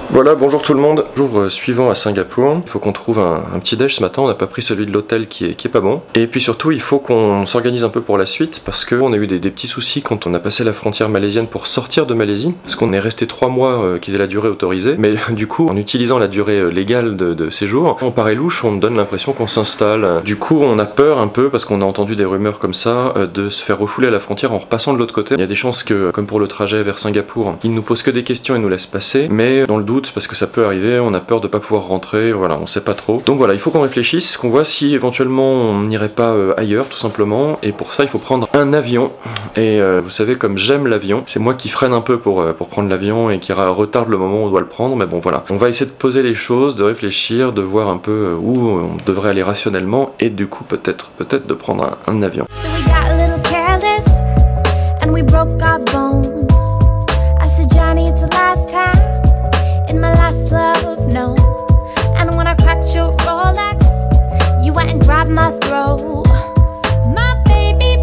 Voilà, bonjour tout le monde. Jour suivant à Singapour, il faut qu'on trouve un petit déj ce matin, on n'a pas pris celui de l'hôtel qui est pas bon. Et puis surtout, il faut qu'on s'organise un peu pour la suite parce qu'on a eu des petits soucis quand on a passé la frontière malaisienne pour sortir de Malaisie. Parce qu'on est resté 3 mois qui est la durée autorisée. Mais du coup, en utilisant la durée légale de séjour, on paraît louche, on donne l'impression qu'on s'installe. Du coup, on a peur un peu parce qu'on a entendu des rumeurs comme ça de se faire refouler à la frontière en repassant de l'autre côté. Il y a des chances que, comme pour le trajet vers Singapour, ils nous posent que des questions et nous laissent passer. Mais dans le doute, parce que ça peut arriver, on a peur de pas pouvoir rentrer, voilà, on sait pas trop. Donc voilà, il faut qu'on réfléchisse, qu'on voit si éventuellement on n'irait pas ailleurs tout simplement, et pour ça il faut prendre un avion. Et vous savez, comme j'aime l'avion, c'est moi qui freine un peu pour prendre l'avion et qui retarde le moment où on doit le prendre, mais bon voilà. On va essayer de poser les choses, de réfléchir, de voir un peu où on devrait aller rationnellement, et du coup peut-être de prendre un avion. In my last love, no. And when I cracked your Rolex, you went and grabbed my throat. My baby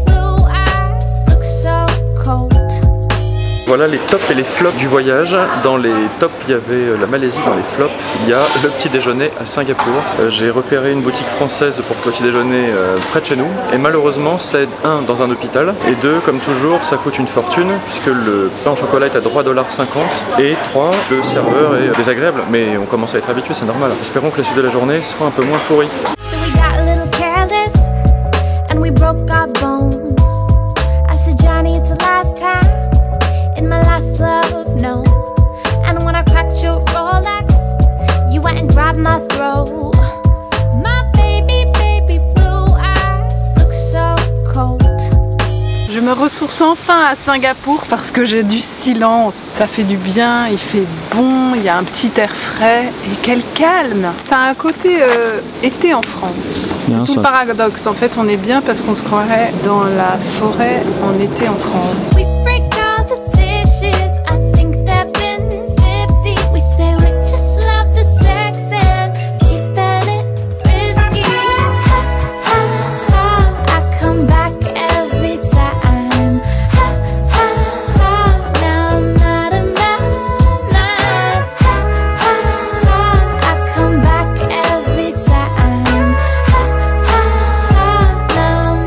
blue eyes look so cold. Voilà les tops et les flops du voyage. Dans les tops, il y avait la Malaisie, dans les flops, il y a le petit déjeuner à Singapour. J'ai repéré une boutique française pour le petit déjeuner près de chez nous. Et malheureusement, c'est dans un hôpital. Et 2, comme toujours, ça coûte une fortune, puisque le pain au chocolat est à $3,50. Et 3, le serveur est désagréable. Mais on commence à être habitué, c'est normal. Espérons que la suite de la journée soit un peu moins pourrie. So we got a little careless, and we broke our bones. I said, Johnny, it's the last time. In my last love, no. And when I cracked your Rolex, you went and grabbed my throat. My baby blue eyes look so cold. Je me ressource enfin à Singapour parce que j'ai du silence. Ça fait du bien, il fait bon, il y a un petit air frais et quel calme. Ça a un côté été en France. C'est tout le paradoxe. En fait, on est bien parce qu'on se croirait dans la forêt en été en France.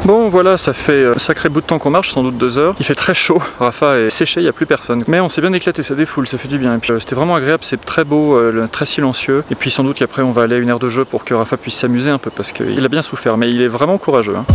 Bon voilà, ça fait un sacré bout de temps qu'on marche, sans doute 2 heures. Il fait très chaud, Rafa est séché, il n'y a plus personne. Mais on s'est bien éclaté, ça défoule, ça fait du bien. Et puis c'était vraiment agréable, c'est très beau, très silencieux. Et puis sans doute qu'après on va aller à une aire de jeu pour que Rafa puisse s'amuser un peu, parce qu'il a bien souffert, mais il est vraiment courageux. Hein.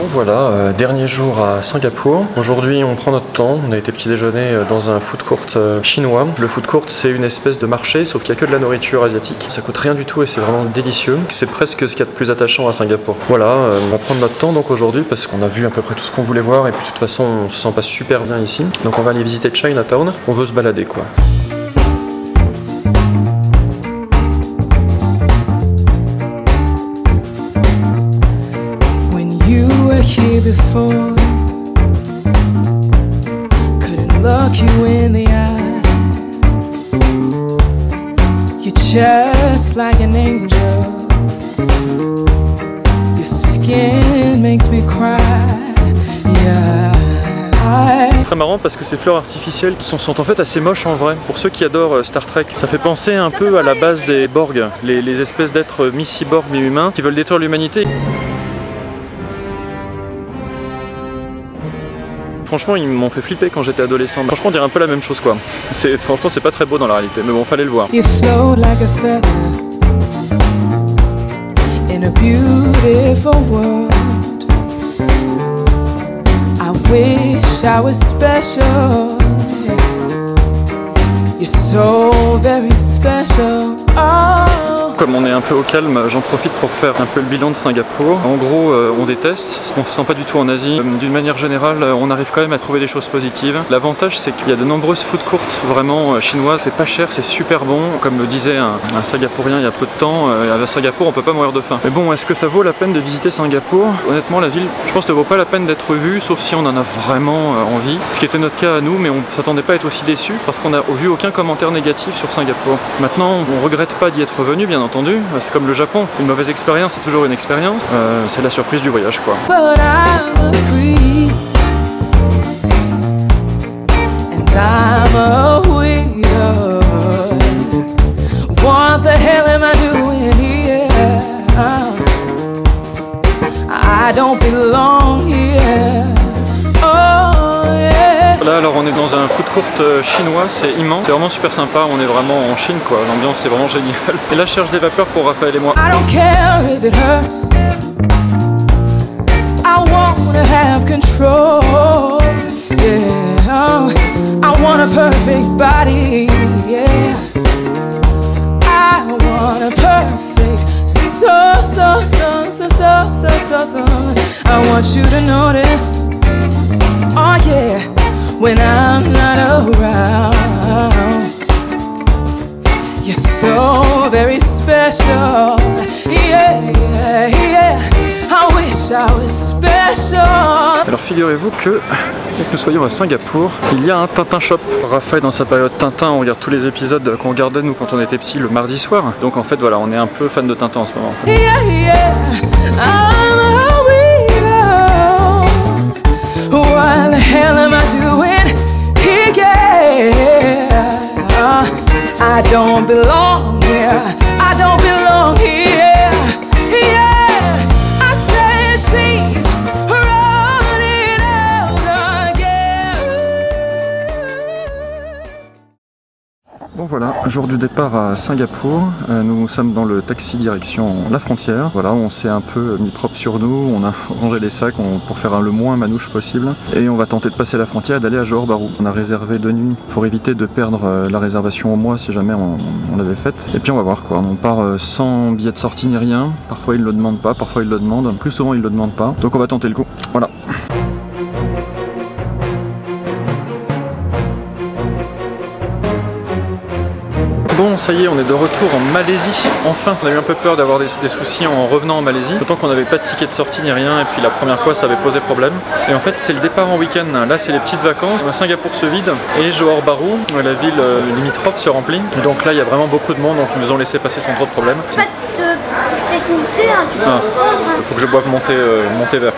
Voilà, dernier jour à Singapour. Aujourd'hui on prend notre temps, on a été petit déjeuner dans un food court chinois. Le food court c'est une espèce de marché, sauf qu'il n'y a que de la nourriture asiatique. Ça coûte rien du tout et c'est vraiment délicieux. C'est presque ce qu'il y a de plus attachant à Singapour. Voilà, on va prendre notre temps donc aujourd'hui parce qu'on a vu à peu près tout ce qu'on voulait voir et puis de toute façon on se sent pas super bien ici. Donc on va aller visiter Chinatown, on veut se balader quoi. Here before, couldn't look you in the eye. You're just like an angel. Your skin makes me cry. Yeah. Très marrant parce que ces fleurs artificielles sont en fait assez moches en vrai. Pour ceux qui adorent Star Trek, ça fait penser un peu à la base des Borg, les espèces d'êtres mi-cyborg, mi-humains qui veulent détruire l'humanité. Franchement, ils m'ont fait flipper quand j'étais adolescent. Franchement, on dirait un peu la même chose quoi. Franchement, c'est pas très beau dans la réalité, mais bon, fallait le voir. You're so very special. Oh. Comme on est un peu au calme, j'en profite pour faire un peu le bilan de Singapour. En gros, on déteste, on se sent pas du tout en Asie. D'une manière générale, on arrive quand même à trouver des choses positives. L'avantage, c'est qu'il y a de nombreuses food courts vraiment chinoises. C'est pas cher, c'est super bon. Comme le disait un Singapourien il y a peu de temps, à Singapour, on peut pas mourir de faim. Mais bon, est-ce que ça vaut la peine de visiter Singapour? Honnêtement, la ville, je pense, ne vaut pas la peine d'être vue, sauf si on en a vraiment envie. Ce qui était notre cas à nous, mais on s'attendait pas à être aussi déçus parce qu'on n'a vu aucun commentaire négatif sur Singapour. Maintenant, on regrette pas d'y être venu, bien entendu. C'est comme le Japon, une mauvaise expérience, c'est toujours une expérience. C'est la surprise du voyage, quoi. What the hell am I doing here? I don't belong here. Oh yeah. Là alors on est dans un food court chinois, c'est immense, c'est vraiment super sympa, on est vraiment en Chine quoi, l'ambiance est vraiment géniale. Et là je cherche des vapeurs pour Raphaël et moi. I don't care if it hurts. I wanna have control. Yeah, I want a perfect body. Yeah, I want a perfect so. I want you to notice. Oh yeah, when I'm not around, you're so very special. Yeah, yeah, yeah. I wish I was special. Alors figurez-vous que nous soyons à Singapour, il y a un Tintin Shop. Raphaël dans sa période Tintin, on regarde tous les épisodes qu'on regardait nous quand on était petits le mardi soir. Donc en fait voilà, on est un peu fan de Tintin en ce moment. Yeah, yeah. I'm a weirdo. What the hell am I doing here? Yeah. I don't belong here. I don't belong here. Yeah. I said she's running out again. Bon voilà, jour du départ à Singapour, nous sommes dans le taxi direction la frontière. Voilà, on s'est un peu mis propre sur nous, on a rangé les sacs pour faire le moins manouche possible. Et on va tenter de passer la frontière et d'aller à Johor Bahru. On a réservé 2 nuits pour éviter de perdre la réservation au mois si jamais on l'avait faite. Et puis on va voir quoi, on part sans billet de sortie ni rien. Parfois ils le demandent pas, parfois ils le demandent. Plus souvent ils le demandent pas. Donc on va tenter le coup, voilà. Bon, ça y est, on est de retour en Malaisie. Enfin, on a eu un peu peur d'avoir des soucis en revenant en Malaisie. D'autant qu'on n'avait pas de ticket de sortie ni rien. Et puis la première fois, ça avait posé problème. Et en fait, c'est le départ en week-end. Là, c'est les petites vacances. Singapour se vide. Et Johor Bahru, la ville limitrophe, se remplit. Donc là, il y a vraiment beaucoup de monde. Donc ils nous ont laissé passer sans trop de problème. Pas de siffler tout le thé, hein, tu peux prendre. Il faut que je boive mon thé vert.